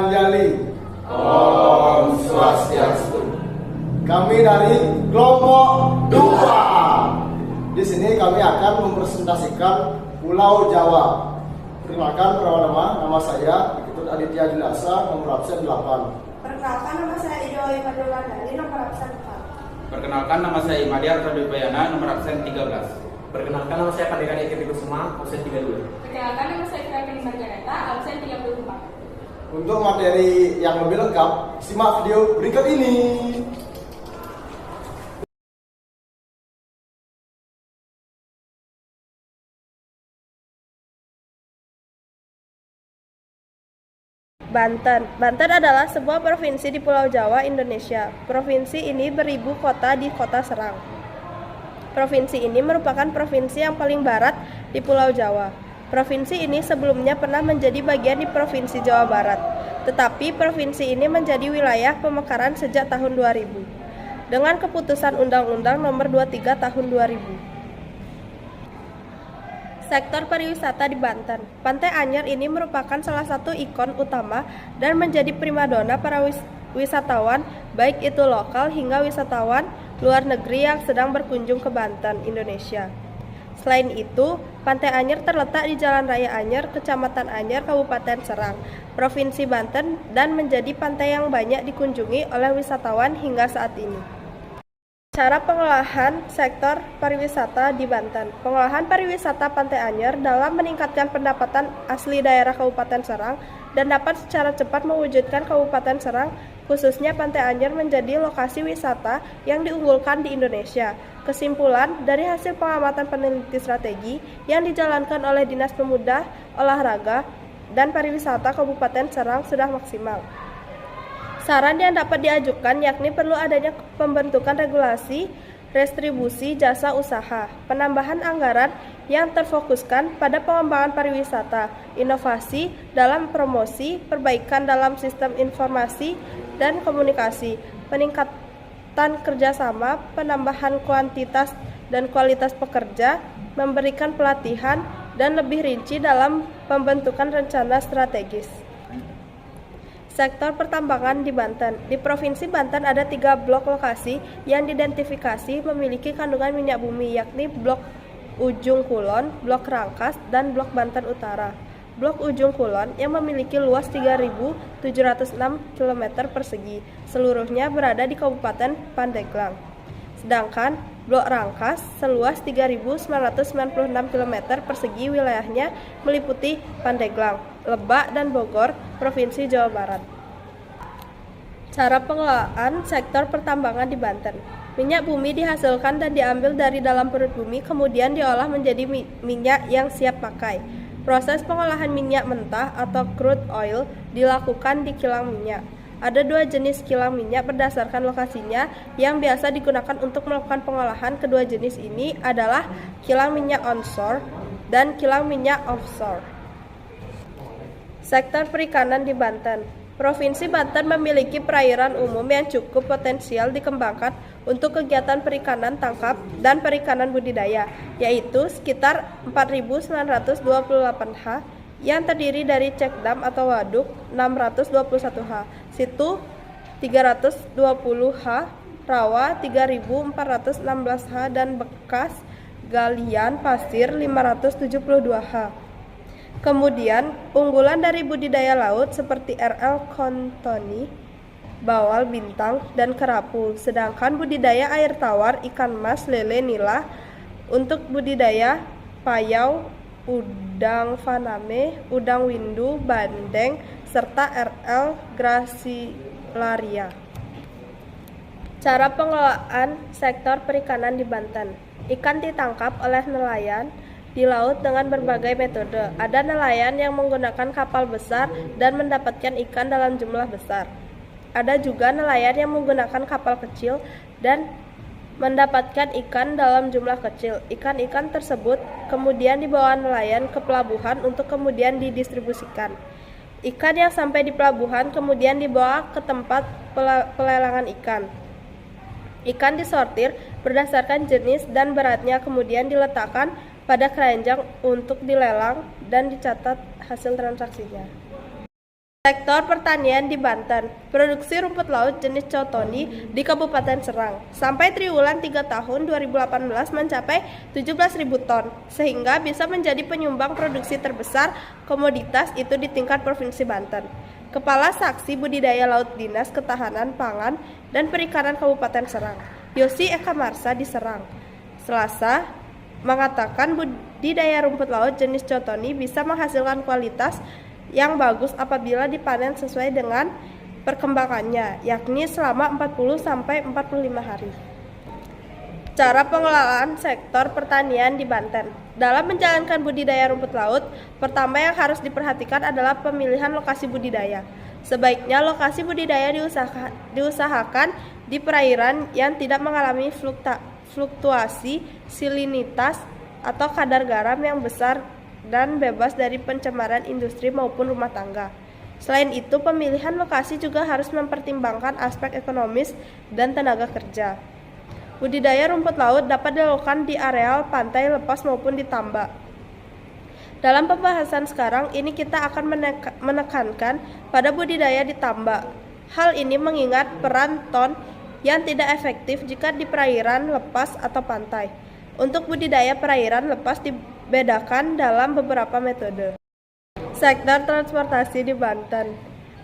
Anjali. Om Swastiastu. Kami dari kelompok 2. Di sini kami akan mempresentasikan Pulau Jawa. Perkenalkan, nama saya Ikut Aditya Dilasa, nomor absen 8. Perkenalkan, nama saya Idoi Madulana, nomor absen 4. Perkenalkan, nama saya Imadiar Radwipayana, nomor absen 13. Perkenalkan, nama saya Pandega Eki Kusuma, absen 32. Perkenalkan, nama saya Kevin Margareta, absen 34. Untuk materi yang lebih lengkap, simak video berikut ini. Banten. Banten adalah sebuah provinsi di Pulau Jawa, Indonesia. Provinsi ini beribu kota di Kota Serang. Provinsi ini merupakan provinsi yang paling barat di Pulau Jawa. Provinsi ini sebelumnya pernah menjadi bagian di Provinsi Jawa Barat, tetapi provinsi ini menjadi wilayah pemekaran sejak tahun 2000 dengan keputusan Undang-Undang Nomor 23 Tahun 2000. Sektor pariwisata di Banten. Pantai Anyer ini merupakan salah satu ikon utama dan menjadi primadona para wisatawan, baik itu lokal hingga wisatawan luar negeri yang sedang berkunjung ke Banten, Indonesia. Selain itu, Pantai Anyer terletak di Jalan Raya Anyer, Kecamatan Anyer, Kabupaten Serang, Provinsi Banten, dan menjadi pantai yang banyak dikunjungi oleh wisatawan hingga saat ini. Cara pengolahan sektor pariwisata di Banten. Pengolahan pariwisata Pantai Anyer dalam meningkatkan pendapatan asli daerah Kabupaten Serang dan dapat secara cepat mewujudkan Kabupaten Serang, khususnya Pantai Anyer, menjadi lokasi wisata yang diunggulkan di Indonesia. Kesimpulan dari hasil pengamatan peneliti strategi yang dijalankan oleh Dinas Pemuda, Olahraga, dan Pariwisata Kabupaten Serang sudah maksimal. Saran yang dapat diajukan yakni perlu adanya pembentukan regulasi restribusi jasa usaha, penambahan anggaran yang terfokuskan pada pengembangan pariwisata, inovasi dalam promosi, perbaikan dalam sistem informasi dan komunikasi, peningkatan kerjasama, penambahan kuantitas dan kualitas pekerja, memberikan pelatihan, dan lebih rinci dalam pembentukan rencana strategis. Sektor pertambangan di Banten. Di Provinsi Banten ada 3 blok lokasi yang diidentifikasi memiliki kandungan minyak bumi, yakni Blok Ujung Kulon, Blok Rangkas, dan Blok Banten Utara. Blok Ujung Kulon yang memiliki luas 3.706 km persegi, seluruhnya berada di Kabupaten Pandeglang. Sedangkan Blok Rangkas seluas 3.996 km persegi, wilayahnya meliputi Pandeglang, Lebak, dan Bogor, Provinsi Jawa Barat. Cara pengelolaan sektor pertambangan di Banten. Minyak bumi dihasilkan dan diambil dari dalam perut bumi, kemudian diolah menjadi minyak yang siap pakai. Proses pengolahan minyak mentah atau crude oil dilakukan di kilang minyak. Ada 2 jenis kilang minyak berdasarkan lokasinya yang biasa digunakan untuk melakukan pengolahan. Kedua jenis ini adalah kilang minyak onshore dan kilang minyak offshore. Sektor perikanan di Banten. Provinsi Banten memiliki perairan umum yang cukup potensial dikembangkan untuk kegiatan perikanan tangkap dan perikanan budidaya, yaitu sekitar 4.928 ha yang terdiri dari cek dam atau waduk 621 ha, situ 320 ha, rawa 3.416 ha, dan bekas galian pasir 572 ha. Kemudian, unggulan dari budidaya laut seperti RL Kontoni, bawal bintang, dan kerapu. Sedangkan budidaya air tawar, ikan mas, lele, nila. Untuk budidaya payau, udang faname, udang windu, bandeng, serta RL gracilaria. Cara pengelolaan sektor perikanan di Banten. Ikan ditangkap oleh nelayan di laut dengan berbagai metode. Ada nelayan yang menggunakan kapal besar dan mendapatkan ikan dalam jumlah besar. Ada juga nelayan yang menggunakan kapal kecil dan mendapatkan ikan dalam jumlah kecil. Ikan-ikan tersebut kemudian dibawa nelayan ke pelabuhan untuk kemudian didistribusikan. Ikan yang sampai di pelabuhan kemudian dibawa ke tempat pelelangan ikan. Ikan disortir berdasarkan jenis dan beratnya, kemudian diletakkan pada keranjang untuk dilelang dan dicatat hasil transaksinya. Sektor pertanian di Banten, produksi rumput laut jenis cotoni di Kabupaten Serang sampai triwulan 3 tahun 2018 mencapai 17.000 ton, sehingga bisa menjadi penyumbang produksi terbesar komoditas itu di tingkat Provinsi Banten. Kepala Saksi Budidaya Laut Dinas Ketahanan Pangan dan Perikanan Kabupaten Serang, Yosi Eka Marsa di Serang, Selasa, mengatakan budidaya rumput laut jenis cotoni bisa menghasilkan kualitas yang bagus apabila dipanen sesuai dengan perkembangannya, yakni selama 40-45 hari. Cara pengelolaan sektor pertanian di Banten. Dalam menjalankan budidaya rumput laut, pertama yang harus diperhatikan adalah pemilihan lokasi budidaya. Sebaiknya lokasi budidaya diusahakan di perairan yang tidak mengalami fluktuasi salinitas atau kadar garam yang besar dan bebas dari pencemaran industri maupun rumah tangga. Selain itu, pemilihan lokasi juga harus mempertimbangkan aspek ekonomis dan tenaga kerja. Budidaya rumput laut dapat dilakukan di areal pantai lepas maupun di tambak. Dalam pembahasan sekarang ini kita akan menekankan pada budidaya di tambak. Hal ini mengingat peran ton yang tidak efektif jika di perairan lepas atau pantai. Untuk budidaya perairan lepas dibedakan dalam beberapa metode. Sektor transportasi di Banten.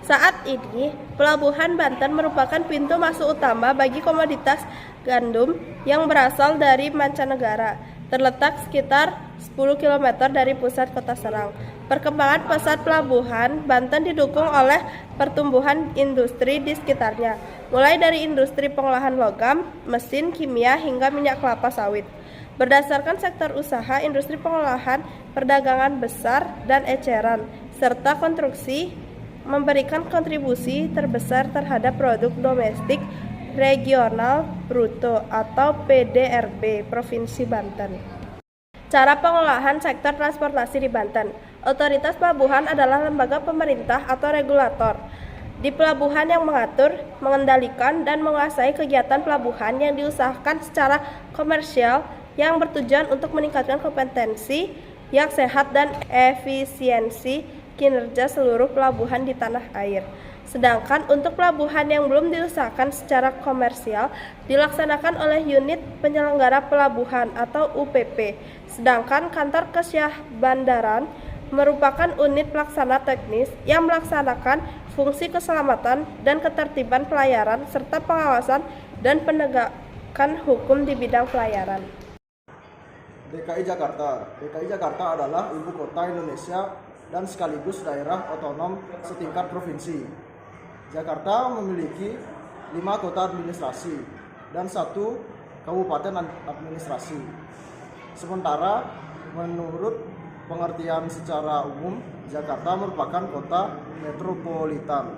Saat ini, Pelabuhan Banten merupakan pintu masuk utama bagi komoditas gandum yang berasal dari mancanegara. Terletak sekitar 10 km dari pusat kota Serang. Perkembangan pesat pelabuhan Banten didukung oleh pertumbuhan industri di sekitarnya, mulai dari industri pengolahan logam, mesin kimia hingga minyak kelapa sawit. Berdasarkan sektor usaha, industri pengolahan, perdagangan besar dan eceran, serta konstruksi memberikan kontribusi terbesar terhadap produk domestik regional bruto atau PDRB Provinsi Banten. Cara pengolahan sektor transportasi di Banten. Otoritas pelabuhan adalah lembaga pemerintah atau regulator di pelabuhan yang mengatur, mengendalikan, dan menguasai kegiatan pelabuhan yang diusahakan secara komersial yang bertujuan untuk meningkatkan kompetensi yang sehat dan efisiensi kinerja seluruh pelabuhan di tanah air. Sedangkan untuk pelabuhan yang belum diusahakan secara komersial dilaksanakan oleh unit penyelenggara pelabuhan atau UPP. Sedangkan kantor kesyahbandaran merupakan unit pelaksana teknis yang melaksanakan fungsi keselamatan dan ketertiban pelayaran serta pengawasan dan penegakan hukum di bidang pelayaran. DKI Jakarta. DKI Jakarta adalah ibu kota Indonesia dan sekaligus daerah otonom setingkat provinsi. Jakarta memiliki 5 kota administrasi dan 1 kabupaten administrasi. Sementara menurut pengertian secara umum, Jakarta merupakan kota metropolitan.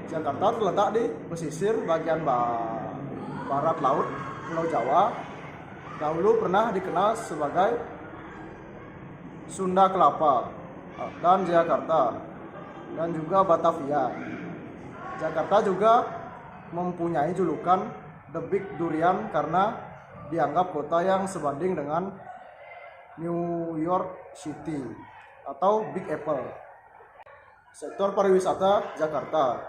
Jakarta terletak di pesisir bagian barat laut Pulau Jawa. Dahulu pernah dikenal sebagai Sunda Kelapa dan Jakarta dan juga Batavia. Jakarta juga mempunyai julukan The Big Durian karena dianggap kota yang sebanding dengan New York City atau Big Apple. Sektor pariwisata Jakarta.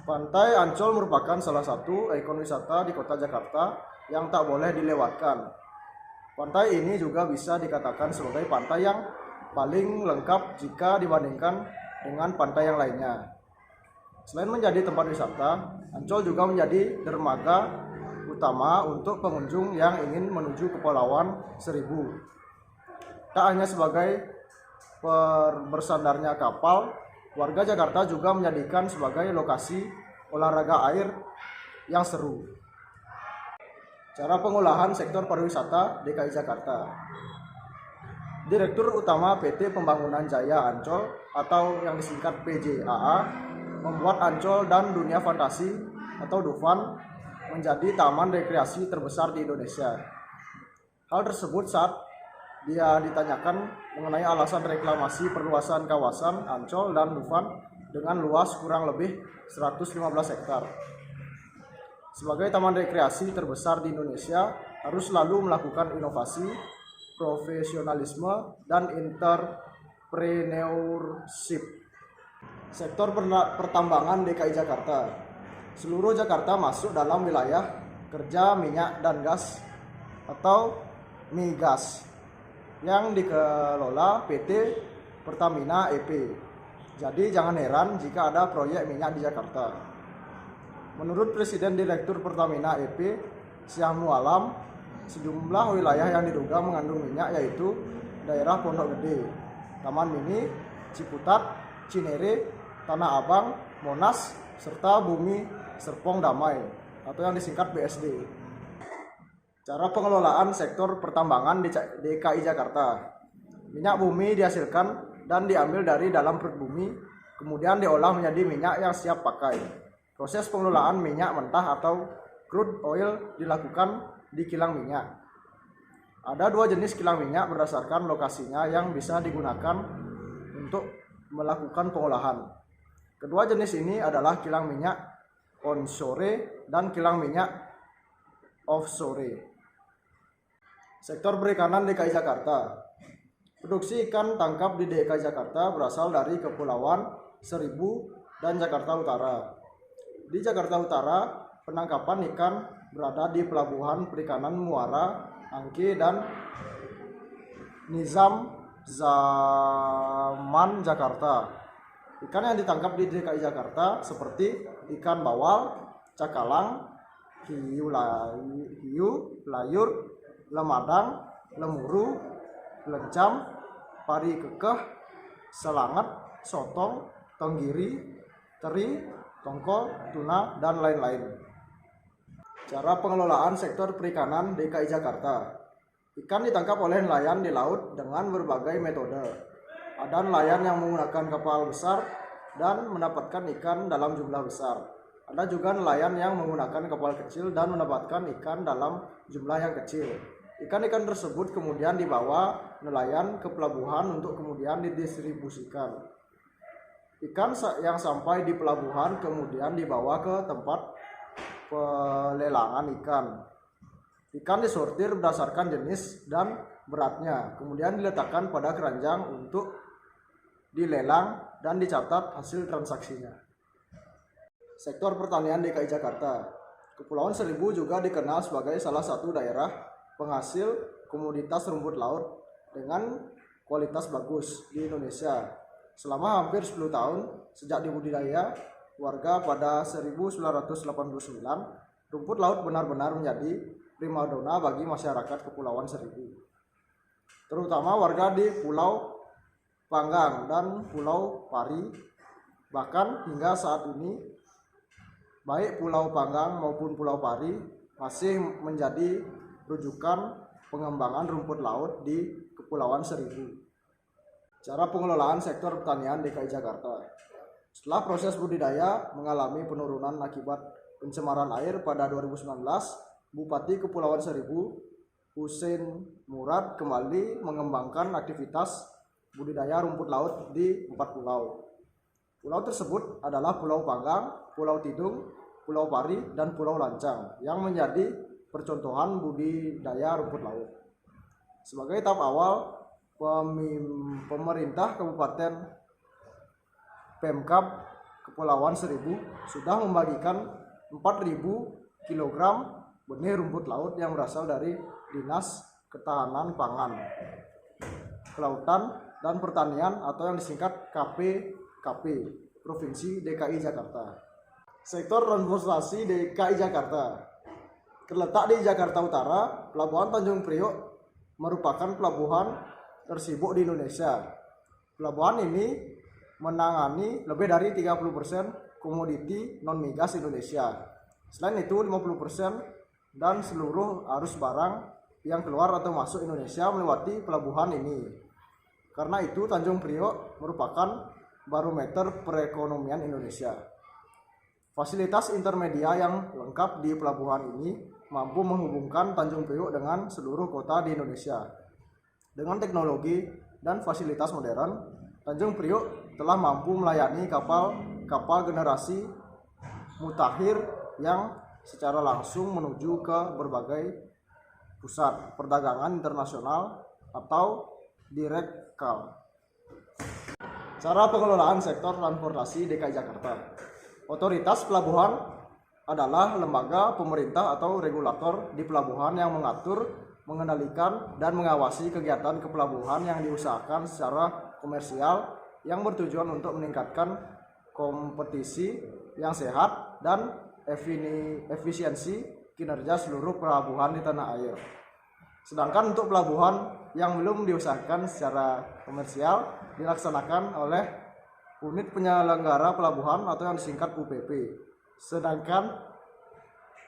Pantai Ancol merupakan salah satu ikon wisata di kota Jakarta yang tak boleh dilewatkan. Pantai ini juga bisa dikatakan sebagai pantai yang paling lengkap jika dibandingkan dengan pantai yang lainnya. Selain menjadi tempat wisata, Ancol juga menjadi dermaga utama untuk pengunjung yang ingin menuju Kepulauan Seribu. Tak hanya sebagai bersandarnya kapal, warga Jakarta juga menjadikan sebagai lokasi olahraga air yang seru. Cara pengolahan sektor pariwisata DKI Jakarta. Direktur Utama PT Pembangunan Jaya Ancol atau yang disingkat PJAA membuat Ancol dan Dunia Fantasi atau Dufan menjadi taman rekreasi terbesar di Indonesia. Hal tersebut saat dia ditanyakan mengenai alasan reklamasi perluasan kawasan Ancol dan Dufan dengan luas kurang lebih 115 hektar. Sebagai taman rekreasi terbesar di Indonesia, harus selalu melakukan inovasi, profesionalisme, dan entrepreneurship Sektor pertambangan DKI Jakarta. Seluruh Jakarta masuk dalam wilayah kerja minyak dan gas atau migas yang dikelola PT Pertamina EP. Jadi jangan heran jika ada proyek minyak di Jakarta. Menurut Presiden Direktur Pertamina EP, Syah Mualam, sejumlah wilayah yang diduga mengandung minyak yaitu daerah Pondok Gede, Taman Mini, Ciputat, Cinere, Tanah Abang, Monas, serta Bumi Serpong Damai atau yang disingkat BSD. Cara pengelolaan sektor pertambangan di DKI Jakarta. Minyak bumi dihasilkan dan diambil dari dalam perut bumi, kemudian diolah menjadi minyak yang siap pakai. Proses pengelolaan minyak mentah atau crude oil dilakukan di kilang minyak. Ada dua jenis kilang minyak berdasarkan lokasinya yang bisa digunakan untuk melakukan pengolahan. Kedua jenis ini adalah kilang minyak onshore dan kilang minyak offshore. Sektor perikanan DKI Jakarta. Produksi ikan tangkap di DKI Jakarta berasal dari Kepulauan Seribu dan Jakarta Utara. Di Jakarta Utara, penangkapan ikan berada di pelabuhan perikanan Muara, Angke, dan Nizam Zaman Jakarta. Ikan yang ditangkap di DKI Jakarta seperti ikan bawal, cakalang, hiu layur, lemadang, lemuru, lencam, pari kekeh, selangat, sotong, tenggiri, teri, tongkol, tuna, dan lain-lain. Cara pengelolaan sektor perikanan DKI Jakarta. Ikan ditangkap oleh nelayan di laut dengan berbagai metode. Ada nelayan yang menggunakan kapal besar dan mendapatkan ikan dalam jumlah besar. Ada juga nelayan yang menggunakan kapal kecil dan mendapatkan ikan dalam jumlah yang kecil. Ikan-ikan tersebut kemudian dibawa nelayan ke pelabuhan untuk kemudian didistribusikan. Ikan yang sampai di pelabuhan kemudian dibawa ke tempat pelelangan ikan. Ikan disortir berdasarkan jenis dan beratnya, kemudian diletakkan pada keranjang untuk dilelang dan dicatat hasil transaksinya. Sektor pertanian DKI Jakarta. Kepulauan Seribu juga dikenal sebagai salah satu daerah penghasil komoditas rumput laut dengan kualitas bagus di Indonesia. Selama hampir 10 tahun sejak dibudidaya warga pada 1989, rumput laut benar-benar menjadi primadona bagi masyarakat Kepulauan Seribu. Terutama warga di Pulau Panggang dan Pulau Pari. Bahkan hingga saat ini baik Pulau Panggang maupun Pulau Pari masih menjadi rujukan pengembangan rumput laut di Kepulauan Seribu. Cara pengelolaan sektor pertanian DKI Jakarta. Setelah proses budidaya mengalami penurunan akibat pencemaran air pada 2019, Bupati Kepulauan Seribu Husein Murad kembali mengembangkan aktivitas budidaya rumput laut di 4 pulau. Pulau tersebut adalah Pulau Panggang, Pulau Tidung, Pulau Pari, dan Pulau Lancang yang menjadi percontohan budidaya rumput laut. Sebagai tahap awal, pemerintah Kabupaten Pemkab Kepulauan Seribu sudah membagikan 4.000 kg benih rumput laut yang berasal dari Dinas Ketahanan Pangan, Kelautan, dan Pertanian atau yang disingkat KPKP Provinsi DKI Jakarta. Sektor transportasi DKI Jakarta. Terletak di Jakarta Utara, Pelabuhan Tanjung Priok merupakan pelabuhan tersibuk di Indonesia. Pelabuhan ini menangani lebih dari 30% komoditi non-migas Indonesia. Selain itu, 50% dan seluruh arus barang yang keluar atau masuk Indonesia melewati pelabuhan ini. Karena itu, Tanjung Priok merupakan barometer perekonomian Indonesia. Fasilitas intermedia yang lengkap di pelabuhan ini mampu menghubungkan Tanjung Priok dengan seluruh kota di Indonesia. Dengan teknologi dan fasilitas modern, Tanjung Priok telah mampu melayani kapal generasi mutakhir yang secara langsung menuju ke berbagai pusat perdagangan internasional atau direct call. Cara pengelolaan sektor transportasi DKI Jakarta. Otoritas pelabuhan adalah lembaga pemerintah atau regulator di pelabuhan yang mengatur, mengendalikan, dan mengawasi kegiatan kepelabuhan yang diusahakan secara komersial yang bertujuan untuk meningkatkan kompetisi yang sehat dan efisiensi kinerja seluruh pelabuhan di tanah air. Sedangkan untuk pelabuhan yang belum diusahakan secara komersial dilaksanakan oleh unit penyelenggara pelabuhan atau yang disingkat UPP. Sedangkan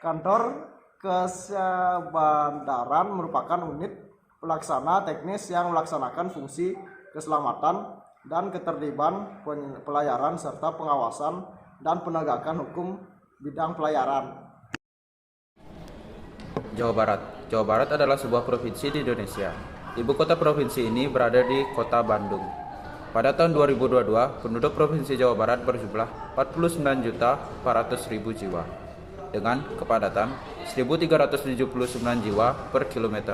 kantor kesebandaran merupakan unit pelaksana teknis yang melaksanakan fungsi keselamatan dan ketertiban pelayaran serta pengawasan dan penegakan hukum bidang pelayaran. Jawa Barat. Jawa Barat adalah sebuah provinsi di Indonesia. Ibu kota provinsi ini berada di kota Bandung. Pada tahun 2022, penduduk provinsi Jawa Barat berjumlah 49.400.000 jiwa dengan kepadatan 1.379 jiwa per kilometer.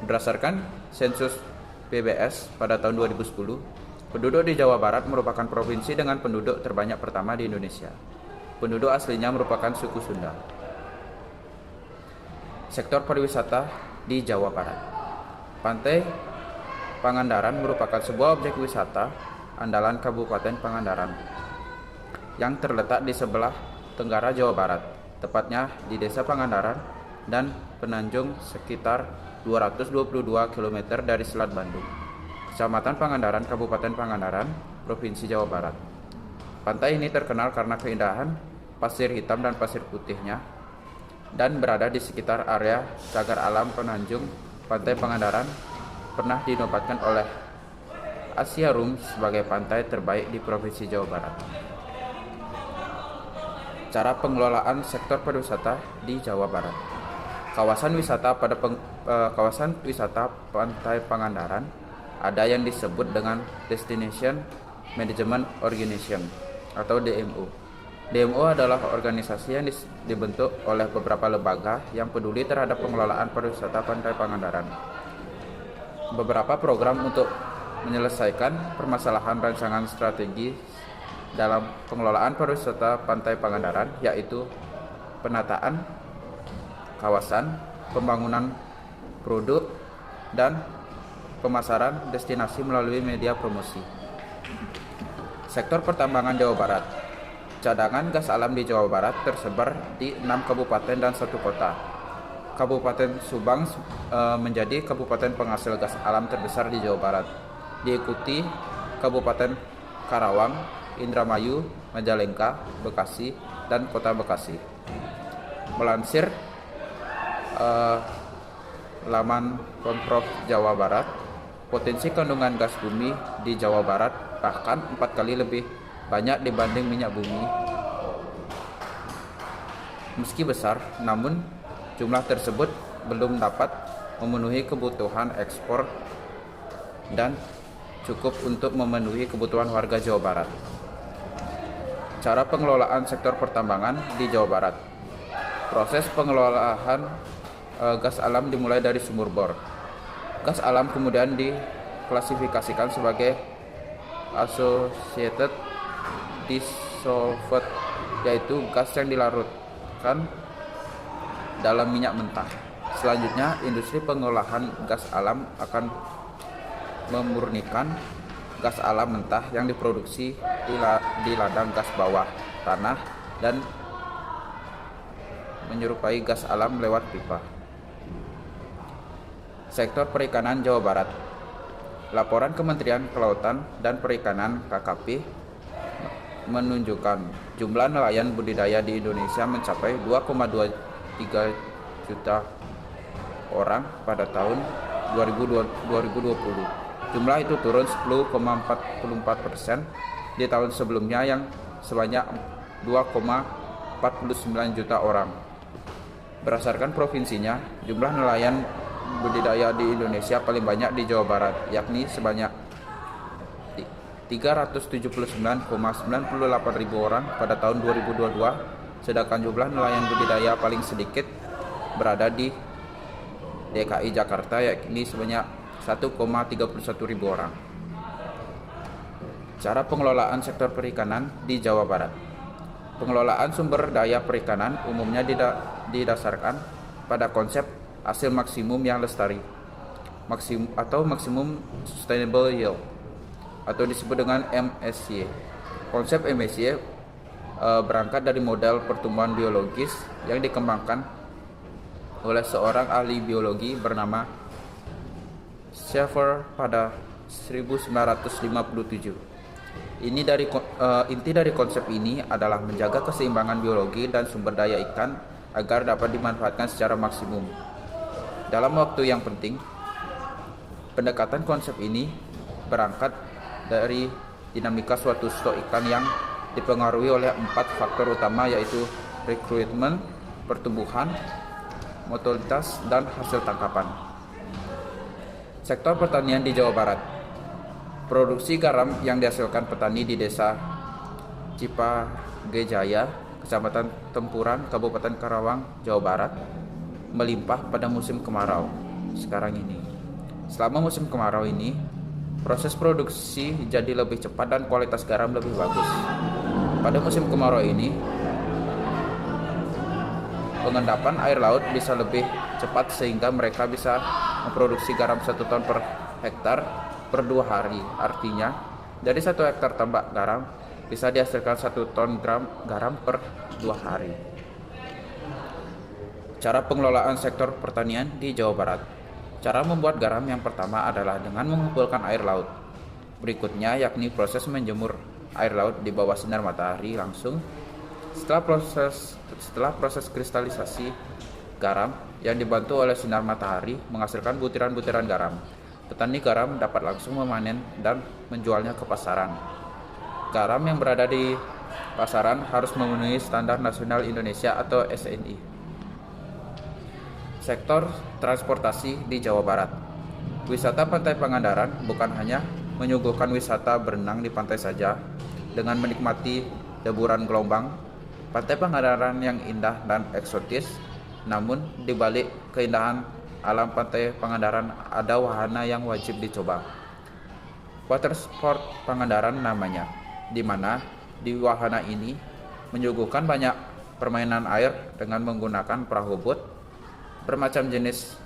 Berdasarkan sensus PBS pada tahun 2010, penduduk di Jawa Barat merupakan provinsi dengan penduduk terbanyak pertama di Indonesia. Penduduk aslinya merupakan suku Sunda. Sektor pariwisata di Jawa Barat. Pantai Pangandaran merupakan sebuah objek wisata andalan Kabupaten Pangandaran yang terletak di sebelah tenggara Jawa Barat, tepatnya di Desa Pangandaran dan Penanjung sekitar 222 km dari Selat Bandung, Kecamatan Pangandaran, Kabupaten Pangandaran, Provinsi Jawa Barat. Pantai ini terkenal karena keindahan pasir hitam dan pasir putihnya dan berada di sekitar area cagar alam Penanjung. Pantai Pangandaran pernah dinobatkan oleh Asia Rum sebagai pantai terbaik di Provinsi Jawa Barat. Cara pengelolaan sektor pariwisata di Jawa Barat. Kawasan wisata Pantai Pangandaran ada yang disebut dengan Destination Management Organization atau DMO. DMO adalah organisasi yang dibentuk oleh beberapa lembaga yang peduli terhadap pengelolaan pariwisata Pantai Pangandaran. Beberapa program untuk menyelesaikan permasalahan rancangan strategi dalam pengelolaan pariwisata Pantai Pangandaran yaitu penataan kawasan, pembangunan produk, dan pemasaran destinasi melalui media promosi. Sektor pertambangan Jawa Barat. Cadangan gas alam di Jawa Barat tersebar di 6 kabupaten dan 1 kota. Kabupaten Subang menjadi kabupaten penghasil gas alam terbesar di Jawa Barat, diikuti Kabupaten Karawang, Indramayu, Majalengka, Bekasi, dan Kota Bekasi. Melansir laman Pemprov Jawa Barat, potensi kandungan gas bumi di Jawa Barat bahkan 4 kali lebih banyak dibanding minyak bumi. Meski besar, namun jumlah tersebut belum dapat memenuhi kebutuhan ekspor dan cukup untuk memenuhi kebutuhan warga Jawa Barat. Cara pengelolaan sektor pertambangan di Jawa Barat. Proses pengelolaan gas alam dimulai dari sumur bor. Gas alam kemudian diklasifikasikan sebagai associated dissolved, yaitu gas yang dilarutkan dalam minyak mentah. Selanjutnya, industri pengolahan gas alam akan memurnikan gas alam mentah yang diproduksi di ladang gas bawah tanah dan menyerupai gas alam lewat pipa. Sektor perikanan Jawa Barat. Laporan Kementerian Kelautan dan Perikanan KKP menunjukkan jumlah nelayan budidaya di Indonesia mencapai 2,23 juta orang pada tahun 2020. Jumlah itu turun 10,44% di tahun sebelumnya yang sebanyak 2,49 juta orang. Berdasarkan provinsinya, jumlah nelayan budidaya di Indonesia paling banyak di Jawa Barat, yakni sebanyak 379,98 ribu orang pada tahun 2022, sedangkan jumlah nelayan budidaya paling sedikit berada di DKI Jakarta, yakni sebanyak 1,31 ribu orang. Cara pengelolaan sektor perikanan di Jawa Barat. Pengelolaan sumber daya perikanan umumnya didasarkan pada konsep hasil maksimum yang lestari, Maximum Sustainable Yield, atau disebut dengan MSY. Konsep MSY berangkat dari model pertumbuhan biologis yang dikembangkan oleh seorang ahli biologi bernama Schaefer pada 1957. Inti dari konsep ini adalah menjaga keseimbangan biologi dan sumber daya ikan agar dapat dimanfaatkan secara maksimum. Dalam waktu yang penting, pendekatan konsep ini berangkat dari dinamika suatu stok ikan yang dipengaruhi oleh 4 faktor utama, yaitu rekrutmen, pertumbuhan, mortalitas, dan hasil tangkapan. Sektor pertanian di Jawa Barat. Produksi garam yang dihasilkan petani di Desa Cipagejaya, Kecamatan Tempuran, Kabupaten Karawang, Jawa Barat, melimpah pada musim kemarau sekarang ini. Selama musim kemarau ini, proses produksi jadi lebih cepat dan kualitas garam lebih bagus. Pada musim kemarau ini, pengendapan air laut bisa lebih cepat sehingga mereka bisa memproduksi garam 1 ton per hektar per 2 hari. Artinya, dari 1 hektar tambak garam bisa dihasilkan 1 ton garam per 2 hari. Cara pengelolaan sektor pertanian di Jawa Barat. Cara membuat garam yang pertama adalah dengan mengumpulkan air laut. Berikutnya yakni proses menjemur air laut di bawah sinar matahari langsung. Setelah proses kristalisasi garam yang dibantu oleh sinar matahari menghasilkan butiran-butiran garam, petani garam dapat langsung memanen dan menjualnya ke pasaran. Garam yang berada di pasaran harus memenuhi standar nasional Indonesia atau SNI. Sektor transportasi di Jawa Barat. Wisata Pantai Pangandaran bukan hanya menyuguhkan wisata berenang di pantai saja dengan menikmati deburan gelombang. Pantai Pangandaran yang indah dan eksotis, namun di balik keindahan alam Pantai Pangandaran ada wahana yang wajib dicoba. Water Sport Pangandaran namanya, di mana di wahana ini menyuguhkan banyak permainan air dengan menggunakan perahu boat bermacam jenis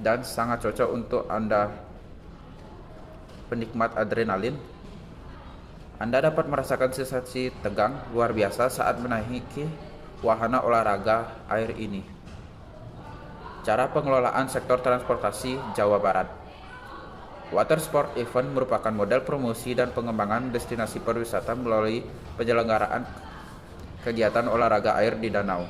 dan sangat cocok untuk Anda penikmat adrenalin. Anda dapat merasakan sensasi tegang luar biasa saat menaiki wahana olahraga air ini. Cara pengelolaan sektor transportasi Jawa Barat. Water Sport Event merupakan model promosi dan pengembangan destinasi pariwisata melalui penyelenggaraan kegiatan olahraga air di danau.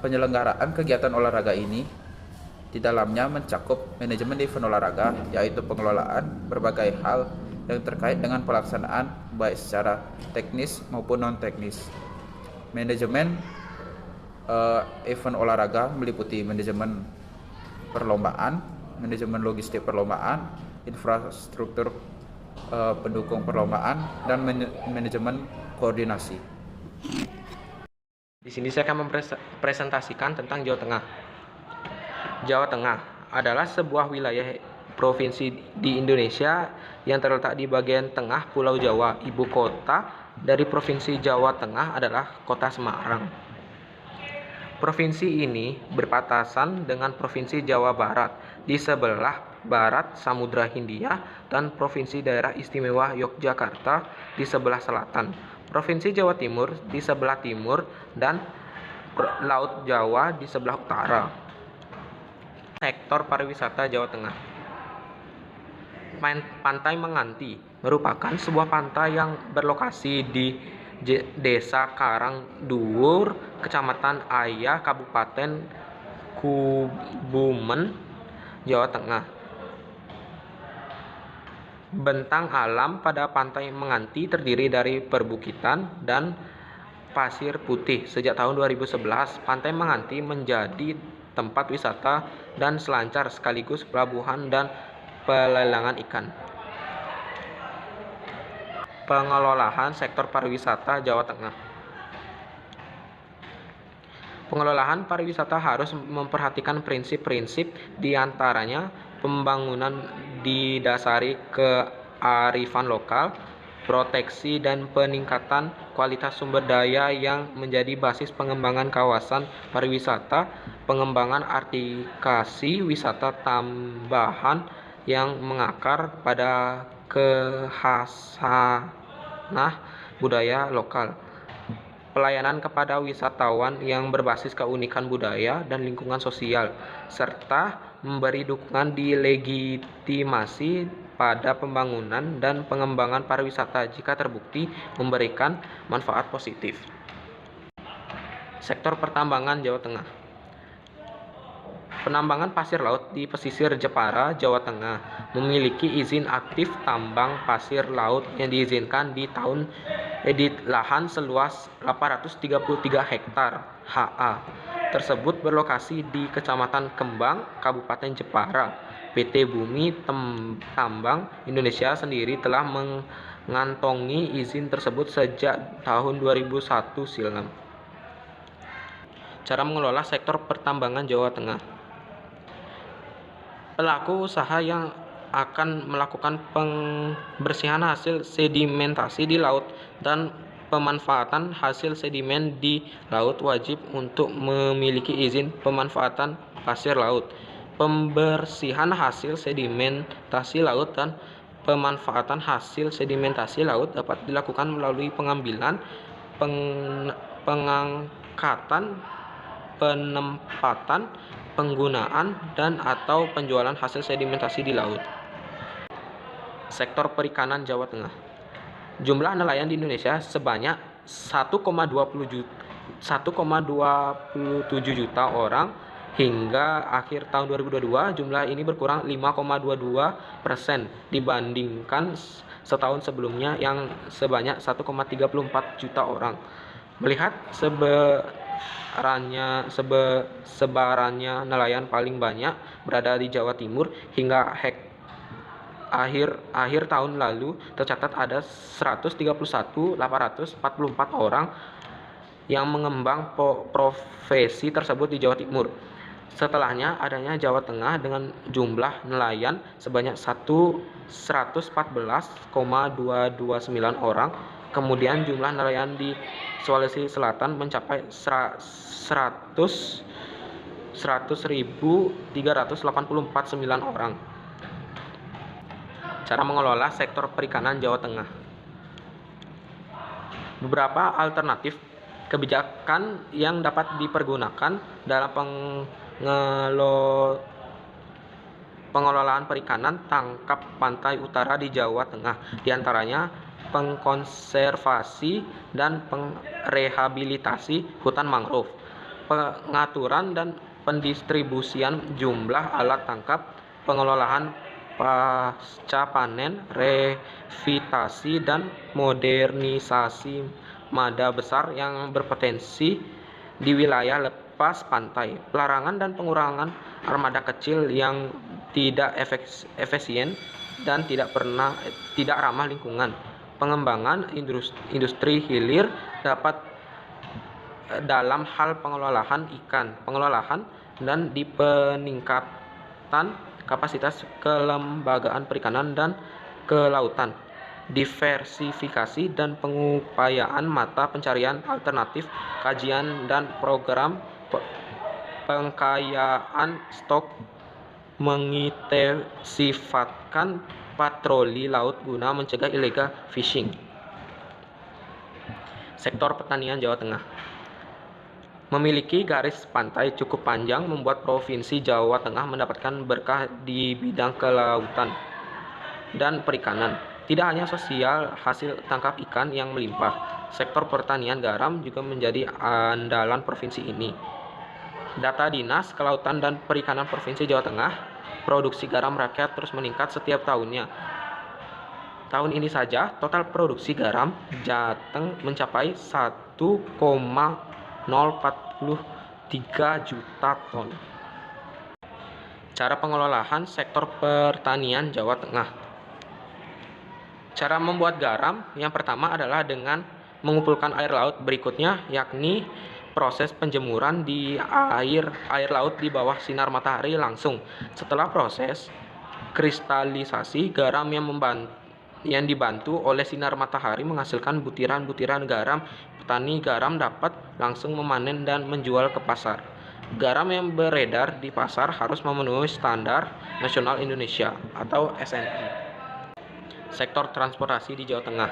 Penyelenggaraan kegiatan olahraga ini di dalamnya mencakup manajemen event olahraga, yaitu pengelolaan berbagai hal yang terkait dengan pelaksanaan baik secara teknis maupun non-teknis. Manajemen event olahraga meliputi manajemen perlombaan, manajemen logistik perlombaan, infrastruktur pendukung perlombaan, dan manajemen koordinasi. Di sini saya akan mempresentasikan tentang Jawa Tengah. Jawa Tengah adalah sebuah wilayah provinsi di Indonesia yang terletak di bagian tengah Pulau Jawa. Ibu kota dari Provinsi Jawa Tengah adalah Kota Semarang. Provinsi ini berbatasan dengan Provinsi Jawa Barat di sebelah barat Samudra Hindia dan Provinsi Daerah Istimewa Yogyakarta di sebelah selatan, Provinsi Jawa Timur di sebelah timur, dan Laut Jawa di sebelah utara. Sektor pariwisata Jawa Tengah. Pantai Menganti merupakan sebuah pantai yang berlokasi di Desa Karangduwur, Kecamatan Ayah, Kabupaten Kebumen, Jawa Tengah. Bentang alam pada Pantai Menganti terdiri dari perbukitan dan pasir putih. Sejak tahun 2011, Pantai Menganti menjadi tempat wisata dan selancar sekaligus pelabuhan dan pelelangan ikan. Pengelolaan sektor pariwisata Jawa Tengah. Pengelolaan pariwisata harus memperhatikan prinsip-prinsip, diantaranya pembangunan didasari kearifan lokal, proteksi dan peningkatan kualitas sumber daya yang menjadi basis pengembangan kawasan pariwisata, pengembangan aplikasi wisata tambahan yang mengakar pada kekhasanah budaya lokal, pelayanan kepada wisatawan yang berbasis keunikan budaya dan lingkungan sosial, serta memberi dukungan delegitimasi pada pembangunan dan pengembangan pariwisata jika terbukti memberikan manfaat positif. Sektor pertambangan Jawa Tengah. Penambangan pasir laut di pesisir Jepara, Jawa Tengah memiliki izin aktif tambang pasir laut yang diizinkan di lahan seluas 833 hektar HA. Tersebut berlokasi di Kecamatan Kembang, Kabupaten Jepara. PT Bumi Tambang Indonesia sendiri telah mengantongi izin tersebut sejak tahun 2001 silam. Cara mengelola sektor pertambangan Jawa Tengah. Pelaku usaha yang akan melakukan pembersihan hasil sedimentasi di laut dan pemanfaatan hasil sedimen di laut wajib untuk memiliki izin pemanfaatan pasir laut. Pembersihan hasil sedimentasi laut dan pemanfaatan hasil sedimentasi laut dapat dilakukan melalui pengambilan, pengangkatan, penempatan, penggunaan, dan atau penjualan hasil sedimentasi di laut. Sektor perikanan Jawa Tengah. Jumlah nelayan di Indonesia sebanyak 1,27 juta orang. Hingga akhir tahun 2022, jumlah ini berkurang 5,22% dibandingkan setahun sebelumnya yang sebanyak 1,34 juta orang. Melihat sebarannya nelayan paling banyak berada di Jawa Timur, hingga akhir tahun lalu tercatat ada 131.844 orang yang mengembang profesi tersebut di Jawa Timur. Setelahnya adanya Jawa Tengah dengan jumlah nelayan sebanyak 114,229 orang. Kemudian jumlah nelayan di Sulawesi Selatan mencapai 100.384,9 orang. Cara mengelola sektor perikanan Jawa Tengah. Beberapa alternatif kebijakan yang dapat dipergunakan dalam pengelolaan perikanan tangkap pantai utara di Jawa Tengah, diantaranya pengkonservasi dan pengrehabilitasi hutan mangrove, pengaturan dan pendistribusian jumlah alat tangkap, pengelolaan pasca panen, revitalisasi dan modernisasi mada besar yang berpotensi di wilayah lepas pantai, pelarangan dan pengurangan armada kecil yang tidak efisien dan tidak ramah lingkungan, pengembangan industri hilir dapat dalam hal pengelolaan ikan, pengelolaan dan di peningkatan kapasitas kelembagaan perikanan dan kelautan, diversifikasi dan pengupayaan mata pencarian alternatif, kajian dan program pengkayaan stok, mengintensifatkan patroli laut guna mencegah illegal fishing. Sektor pertanian Jawa Tengah memiliki garis pantai cukup panjang, membuat Provinsi Jawa Tengah mendapatkan berkah di bidang kelautan dan perikanan. Tidak hanya sosial hasil tangkap ikan yang melimpah, sektor pertanian garam juga menjadi andalan provinsi ini. Data Dinas Kelautan dan Perikanan Provinsi Jawa Tengah, produksi garam rakyat terus meningkat setiap tahunnya. Tahun ini saja total produksi garam Jateng mencapai 1,043 juta ton. Cara pengelolaan sektor pertanian Jawa Tengah. Cara membuat garam yang pertama adalah dengan mengumpulkan air laut, berikutnya yakni proses penjemuran di air laut di bawah sinar matahari langsung. Setelah proses kristalisasi, garam yang yang dibantu oleh sinar matahari menghasilkan butiran-butiran garam. Petani garam dapat langsung memanen dan menjual ke pasar. Garam yang beredar di pasar harus memenuhi standar nasional Indonesia atau SNI. Sektor transportasi di Jawa Tengah.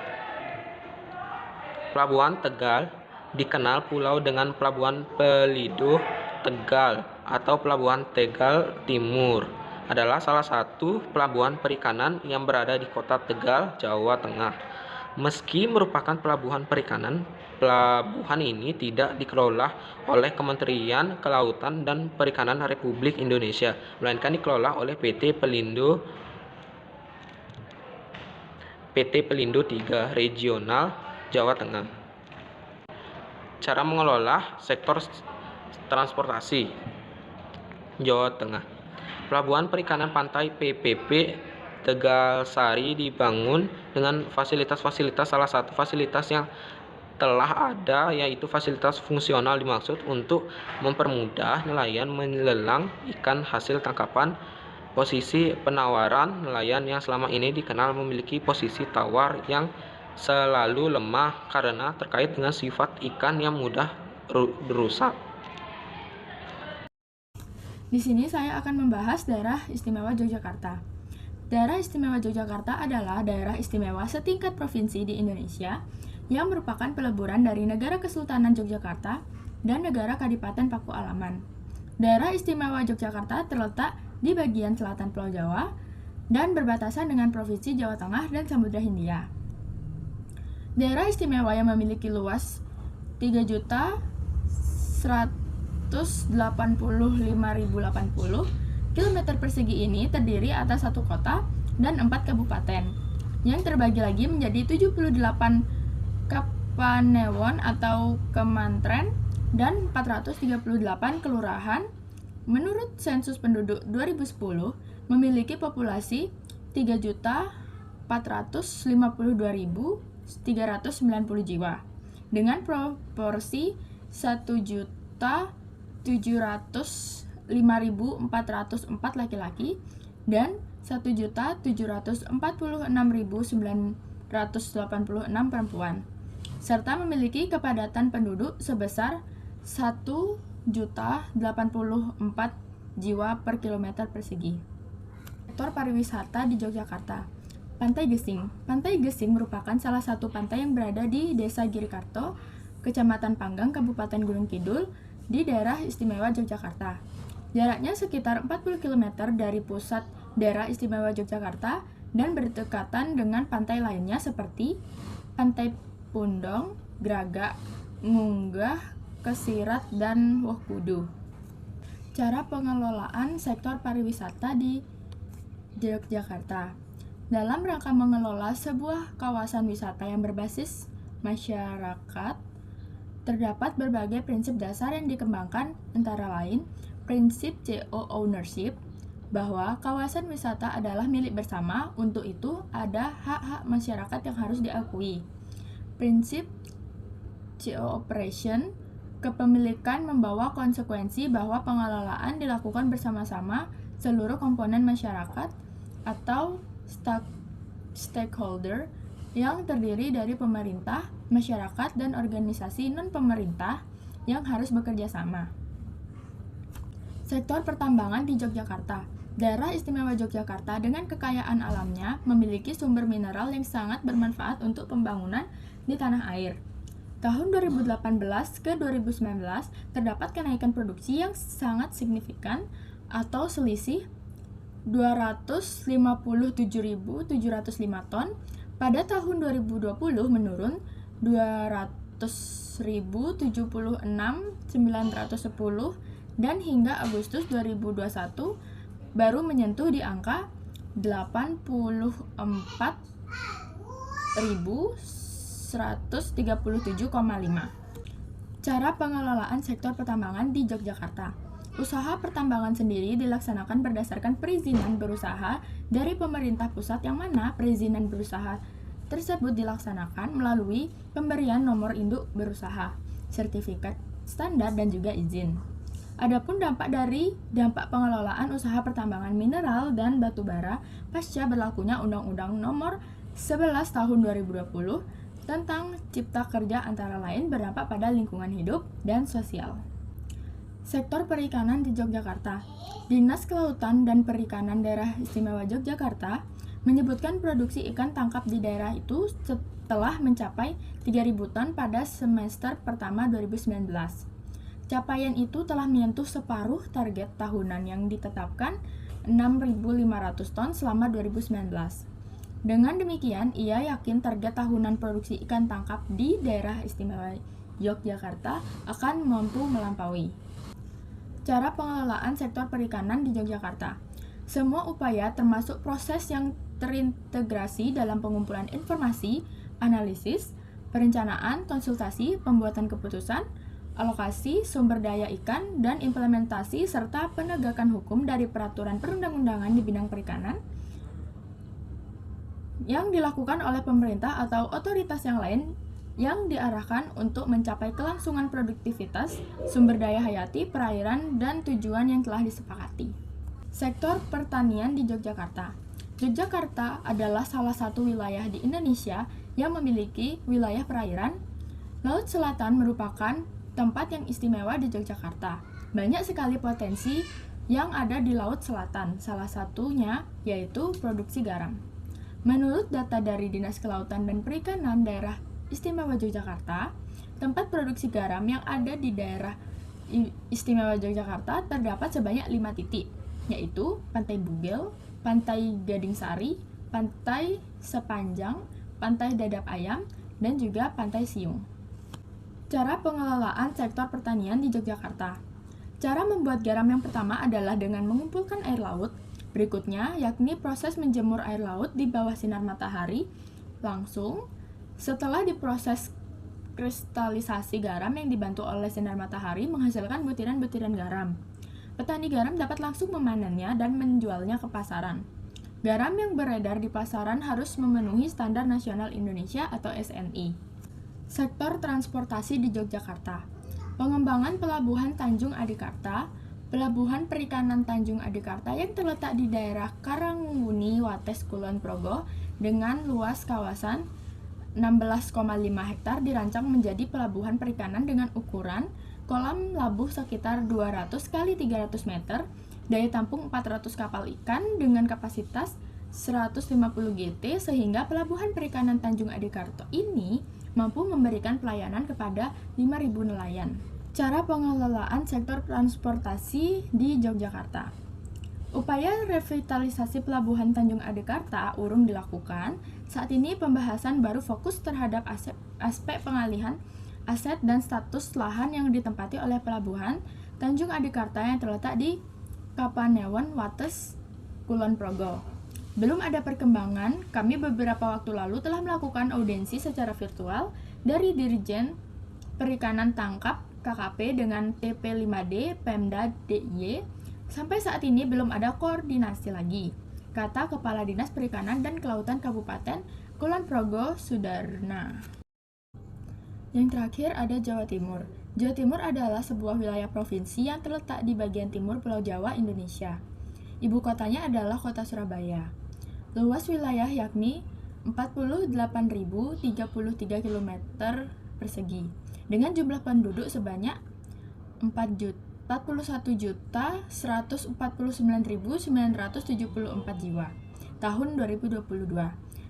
Pelabuhan Tegal dikenal pulau dengan Pelabuhan Pelido Tegal atau Pelabuhan Tegal Timur adalah salah satu pelabuhan perikanan yang berada di kota Tegal, Jawa Tengah. Meski merupakan pelabuhan perikanan, pelabuhan ini tidak dikelola oleh Kementerian Kelautan dan Perikanan Republik Indonesia, melainkan dikelola oleh PT Pelindo 3 Regional Jawa Tengah. Cara mengelola sektor transportasi Jawa Tengah. Pelabuhan Perikanan Pantai PPP Tegalsari dibangun dengan fasilitas-fasilitas. Salah satu fasilitas yang telah ada yaitu fasilitas fungsional, dimaksud untuk mempermudah nelayan melelang ikan hasil tangkapan. Posisi penawaran nelayan yang selama ini dikenal memiliki posisi tawar yang selalu lemah karena terkait dengan sifat ikan yang mudah berusak. Di sini saya akan membahas Daerah Istimewa Yogyakarta. Daerah Istimewa Yogyakarta adalah daerah istimewa setingkat provinsi di Indonesia yang merupakan peleburan dari Negara Kesultanan Yogyakarta dan Negara Kadipaten Paku Alaman. Daerah Istimewa Yogyakarta terletak di bagian selatan Pulau Jawa dan berbatasan dengan Provinsi Jawa Tengah dan Samudra Hindia. Daerah istimewa yang memiliki luas 3.185.080 km persegi ini terdiri atas 1 kota dan 4 kabupaten, yang terbagi lagi menjadi 78 kapanewon atau kementerian dan 438 kelurahan. Menurut sensus penduduk 2010, memiliki populasi 3.452.390 jiwa dengan proporsi 1.705.404 laki-laki dan 1.746.986 perempuan, serta memiliki kepadatan penduduk sebesar 1.084 jiwa per kilometer persegi. Sektor pariwisata di Yogyakarta. Pantai Gesing. Pantai Gesing merupakan salah satu pantai yang berada di Desa Girikarto, Kecamatan Panggang, Kabupaten Gunung Kidul, di daerah istimewa Yogyakarta. Jaraknya sekitar 40 km dari pusat daerah istimewa Yogyakarta dan berdekatan dengan pantai lainnya seperti Pantai Pundong, Gragak, Ngunggah, Kesirat, dan Wohkudu. Cara pengelolaan sektor pariwisata di Yogyakarta. Dalam rangka mengelola sebuah kawasan wisata yang berbasis masyarakat, terdapat berbagai prinsip dasar yang dikembangkan, antara lain prinsip co-ownership, bahwa kawasan wisata adalah milik bersama, untuk itu ada hak-hak masyarakat yang harus diakui. Prinsip co-operation, kepemilikan membawa konsekuensi bahwa pengelolaan dilakukan bersama-sama seluruh komponen masyarakat atau stakeholder yang terdiri dari pemerintah, masyarakat, dan organisasi non-pemerintah yang harus bekerja sama. Sektor pertambangan di Yogyakarta. Daerah istimewa Yogyakarta dengan kekayaan alamnya memiliki sumber mineral yang sangat bermanfaat untuk pembangunan di tanah air. Tahun 2018 ke 2019 terdapat kenaikan produksi yang sangat signifikan atau selisih 257.705 ton. Pada tahun 2020 menurun 200.076.910 dan hingga Agustus 2021 baru menyentuh di angka 84.137,5. Cara pengelolaan sektor pertambangan di Yogyakarta. Usaha pertambangan sendiri dilaksanakan berdasarkan perizinan berusaha dari pemerintah pusat, yang mana perizinan berusaha tersebut dilaksanakan melalui pemberian nomor induk berusaha, sertifikat standar, dan juga izin. Adapun dampak pengelolaan usaha pertambangan mineral dan batu bara pasca berlakunya Undang-Undang Nomor 11 tahun 2020 tentang Cipta Kerja antara lain berdampak pada lingkungan hidup dan sosial. Sektor perikanan di Yogyakarta. Dinas Kelautan dan Perikanan Daerah Istimewa Yogyakarta menyebutkan produksi ikan tangkap di daerah itu telah mencapai 3.000 ton pada semester pertama 2019. Capaian itu telah menyentuh separuh target tahunan yang ditetapkan 6.500 ton selama 2019. Dengan demikian, ia yakin target tahunan produksi ikan tangkap di daerah istimewa Yogyakarta akan mampu melampaui. Cara pengelolaan sektor perikanan di Yogyakarta. Semua upaya termasuk proses yang terintegrasi dalam pengumpulan informasi, analisis, perencanaan, konsultasi, pembuatan keputusan, alokasi sumber daya ikan, dan implementasi serta penegakan hukum dari peraturan perundang-undangan di bidang perikanan yang dilakukan oleh pemerintah atau otoritas yang lain yang diarahkan untuk mencapai kelangsungan produktivitas, sumber daya hayati, perairan, dan tujuan yang telah disepakati. Sektor pertanian di Yogyakarta. Yogyakarta adalah salah satu wilayah di Indonesia yang memiliki wilayah perairan. Laut Selatan merupakan tempat yang istimewa di Yogyakarta. Banyak sekali potensi yang ada di Laut Selatan, salah satunya yaitu produksi garam. Menurut data dari Dinas Kelautan dan Perikanan Daerah Istimewa Yogyakarta, tempat produksi garam yang ada di daerah Istimewa Yogyakarta terdapat sebanyak 5 titik, yaitu Pantai Bugel, Pantai Gading Sari, Pantai Sepanjang, Pantai Dadap Ayam, dan juga Pantai Siung. Cara pengelolaan sektor pertanian di Yogyakarta. Cara membuat garam yang pertama adalah dengan mengumpulkan air laut. Berikutnya, yakni proses menjemur air laut di bawah sinar matahari langsung. Setelah diproses, kristalisasi garam yang dibantu oleh sinar matahari menghasilkan butiran-butiran garam. Petani garam dapat langsung memanennya dan menjualnya ke pasaran. Garam yang beredar di pasaran harus memenuhi Standar Nasional Indonesia atau SNI. Sektor transportasi di Yogyakarta. Pengembangan Pelabuhan Tanjung Adikarta. Pelabuhan Perikanan Tanjung Adikarta yang terletak di daerah Karangwuni, Wates, Kulon Progo dengan luas kawasan 16,5 hektar dirancang menjadi pelabuhan perikanan dengan ukuran kolam labuh sekitar 200 x 300 meter, daya tampung 400 kapal ikan dengan kapasitas 150 GT sehingga pelabuhan perikanan Tanjung Adikarta ini mampu memberikan pelayanan kepada 5.000 nelayan. Cara pengelolaan sektor transportasi di Yogyakarta. Upaya revitalisasi Pelabuhan Tanjung Adikarta urung dilakukan. Saat ini pembahasan baru fokus terhadap aspek pengalihan aset dan status lahan yang ditempati oleh Pelabuhan Tanjung Adikarta yang terletak di Kapanewon, Wates, Kulon Progo. Belum ada perkembangan, kami beberapa waktu lalu telah melakukan audiensi secara virtual dari Dirjen Perikanan Tangkap KKP dengan TP5D Pemda DIY. Sampai saat ini belum ada koordinasi lagi, kata Kepala Dinas Perikanan dan Kelautan Kabupaten Kulon Progo, Sudarna. Yang terakhir ada Jawa Timur. Jawa Timur adalah sebuah wilayah provinsi yang terletak di bagian timur Pulau Jawa, Indonesia. Ibu kotanya adalah kota Surabaya. Luas wilayah yakni 48.033 km persegi, dengan jumlah penduduk sebanyak 41.149.974 jiwa tahun 2022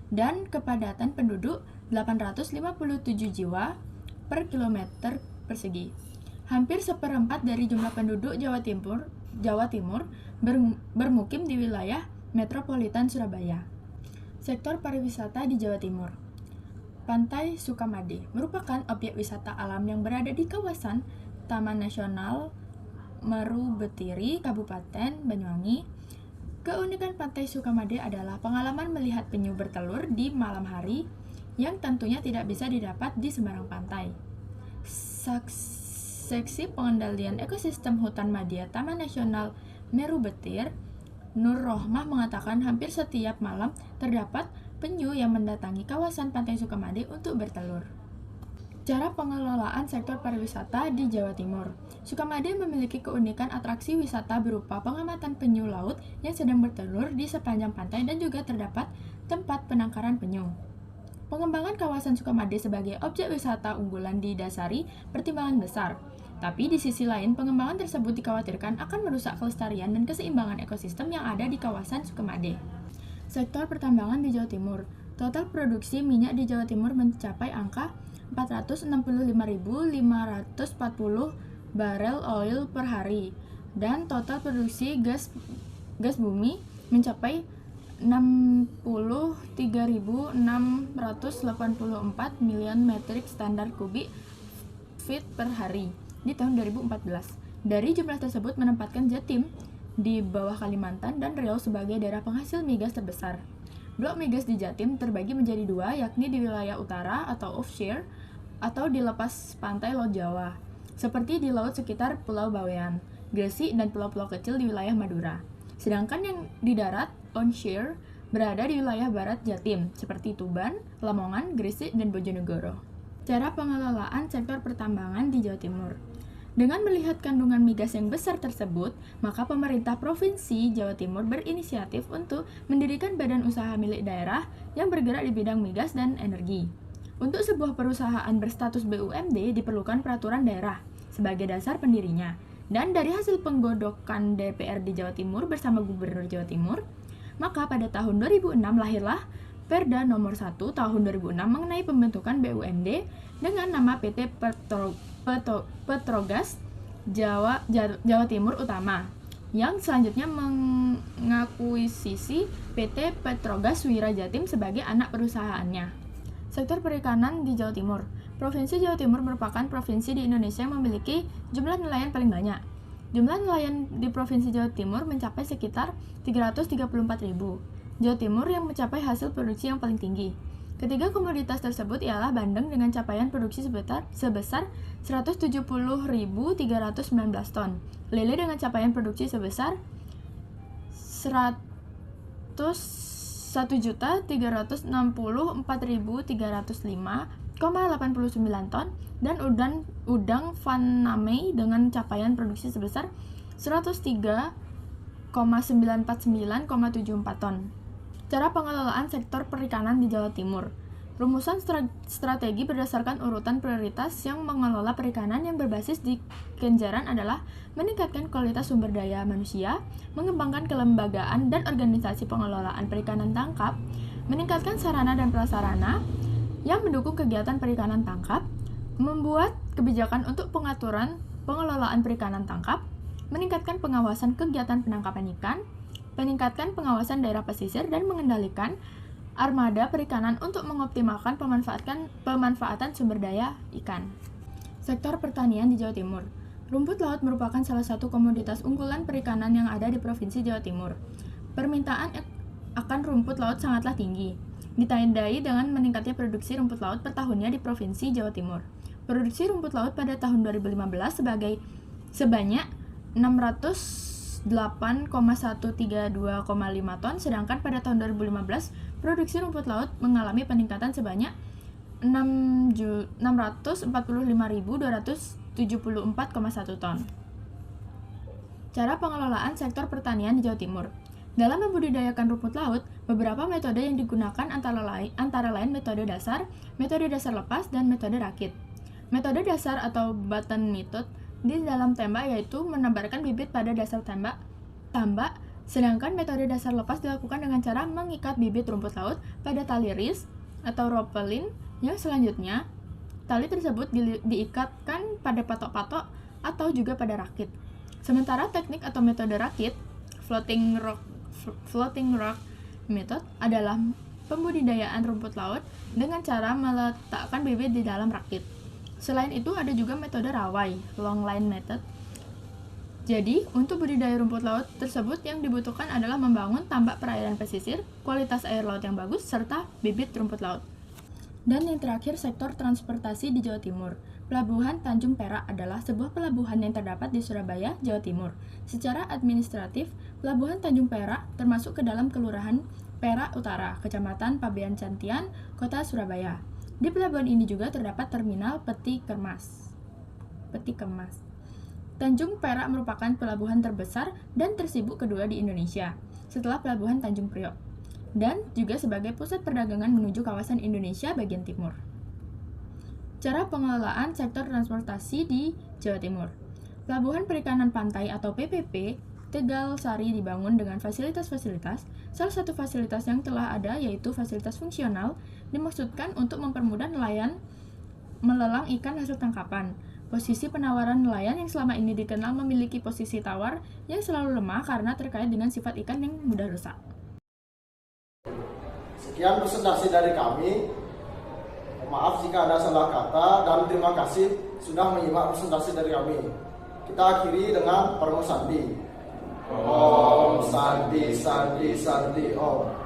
dan kepadatan penduduk 857 jiwa per kilometer persegi. Hampir seperempat dari jumlah penduduk Jawa Timur bermukim di wilayah metropolitan Surabaya. Sektor pariwisata di Jawa Timur. Pantai Sukamade merupakan objek wisata alam yang berada di kawasan Taman Nasional Meru Betiri, Kabupaten Banyuwangi. Keunikan Pantai Sukamade adalah pengalaman melihat penyu bertelur di malam hari yang tentunya tidak bisa didapat di sembarang pantai. Seksi pengendalian ekosistem hutan madya Taman Nasional Meru Betir, Nur Rohmah mengatakan hampir setiap malam terdapat penyu yang mendatangi kawasan Pantai Sukamade untuk bertelur. Cara pengelolaan sektor pariwisata di Jawa Timur. Sukamade memiliki keunikan atraksi wisata berupa pengamatan penyu laut yang sedang bertelur di sepanjang pantai dan juga terdapat tempat penangkaran penyu. Pengembangan kawasan Sukamade sebagai objek wisata unggulan didasari pertimbangan besar. Tapi di sisi lain, pengembangan tersebut dikhawatirkan akan merusak kelestarian dan keseimbangan ekosistem yang ada di kawasan Sukamade. Sektor pertambangan di Jawa Timur. Total produksi minyak di Jawa Timur mencapai angka 465.540 barel oil per hari dan total produksi gas bumi mencapai 63.684 miliar metrik standar kubik feet per hari di tahun 2014. Dari jumlah tersebut menempatkan Jatim di bawah Kalimantan dan Riau sebagai daerah penghasil migas terbesar. Blok migas di Jatim terbagi menjadi dua, yakni di wilayah utara atau offshore atau di lepas pantai Laut Jawa, seperti di laut sekitar Pulau Bawean, Gresik, dan pulau-pulau kecil di wilayah Madura. Sedangkan yang di darat, onshore, berada di wilayah barat Jatim, seperti Tuban, Lamongan, Gresik, dan Bojonegoro. Cara pengelolaan sektor pertambangan di Jawa Timur. Dengan melihat kandungan migas yang besar tersebut, maka pemerintah Provinsi Jawa Timur berinisiatif untuk mendirikan badan usaha milik daerah yang bergerak di bidang migas dan energi. Untuk sebuah perusahaan berstatus BUMD diperlukan peraturan daerah sebagai dasar pendirinya. Dan dari hasil penggodokan DPR di Jawa Timur bersama Gubernur Jawa Timur, maka pada tahun 2006 lahirlah Perda nomor 1 tahun 2006 mengenai pembentukan BUMD dengan nama PT Petrogas Jawa Timur Utama, yang selanjutnya mengakuisisi PT Petrogas Wira Jatim sebagai anak perusahaannya. Sektor perikanan di Jawa Timur. Provinsi Jawa Timur merupakan provinsi di Indonesia yang memiliki jumlah nelayan paling banyak. Jumlah nelayan di Provinsi Jawa Timur mencapai sekitar 334.000. Jawa Timur yang mencapai hasil produksi yang paling tinggi. Ketiga komoditas tersebut ialah bandeng dengan capaian produksi sebesar 170.319 ton, lele dengan capaian produksi sebesar 101.364.305,89 ton, dan udang Faname dengan capaian produksi sebesar 103,949,74 ton. Cara pengelolaan sektor perikanan di Jawa Timur. Rumusan strategi berdasarkan urutan prioritas yang mengelola perikanan yang berbasis di Kenjaran adalah meningkatkan kualitas sumber daya manusia, mengembangkan kelembagaan dan organisasi pengelolaan perikanan tangkap, meningkatkan sarana dan prasarana yang mendukung kegiatan perikanan tangkap, membuat kebijakan untuk pengaturan pengelolaan perikanan tangkap, meningkatkan pengawasan kegiatan penangkapan ikan, meningkatkan pengawasan daerah pesisir, dan mengendalikan armada perikanan untuk mengoptimalkan pemanfaatan sumber daya ikan. Sektor pertanian di Jawa Timur. Rumput laut merupakan salah satu komoditas unggulan perikanan yang ada di Provinsi Jawa Timur. Permintaan akan rumput laut sangatlah tinggi, ditandai dengan meningkatnya produksi rumput laut per tahunnya di Provinsi Jawa Timur. Produksi rumput laut pada tahun 2015 sebanyak 608,132,5 ton, sedangkan pada tahun 2015 produksi rumput laut mengalami peningkatan sebanyak 645.274,1 ton. Cara pengelolaan sektor pertanian di Jawa Timur. Dalam membudidayakan rumput laut, beberapa metode yang digunakan antara lain metode dasar lepas, dan metode rakit. Metode dasar atau button method di dalam tembak yaitu menebarkan bibit pada dasar tambak, sedangkan metode dasar lepas dilakukan dengan cara mengikat bibit rumput laut pada tali ris atau ropelin, yang selanjutnya tali tersebut diikatkan pada patok-patok atau juga pada rakit. Sementara teknik atau metode rakit, floating rock method, adalah pembudidayaan rumput laut dengan cara meletakkan bibit di dalam rakit. Selain itu ada juga metode rawai, long line method. Jadi, untuk budidaya rumput laut tersebut yang dibutuhkan adalah membangun tambak perairan pesisir, kualitas air laut yang bagus, serta bibit rumput laut. Dan yang terakhir, sektor transportasi di Jawa Timur. Pelabuhan Tanjung Perak adalah sebuah pelabuhan yang terdapat di Surabaya, Jawa Timur. Secara administratif, Pelabuhan Tanjung Perak termasuk ke dalam Kelurahan Perak Utara, Kecamatan Pabean Cantian, Kota Surabaya. Di pelabuhan ini juga terdapat terminal peti kemas. Tanjung Perak merupakan pelabuhan terbesar dan tersibuk kedua di Indonesia, setelah Pelabuhan Tanjung Priok. dan juga sebagai pusat perdagangan menuju kawasan Indonesia bagian timur. Cara pengelolaan sektor transportasi di Jawa Timur. Pelabuhan Perikanan Pantai atau PPP Tegal Sari dibangun dengan fasilitas-fasilitas. Salah satu fasilitas yang telah ada yaitu fasilitas fungsional, dimaksudkan untuk mempermudah nelayan melelang ikan hasil tangkapan. Posisi penawaran nelayan yang selama ini dikenal memiliki posisi tawar yang selalu lemah karena terkait dengan sifat ikan yang mudah rusak. Sekian presentasi dari kami. Maaf jika ada salah kata dan terima kasih sudah menyimak presentasi dari kami. Kita akhiri dengan Parmo Sandi. Om Sandi Sandi Sandi Om.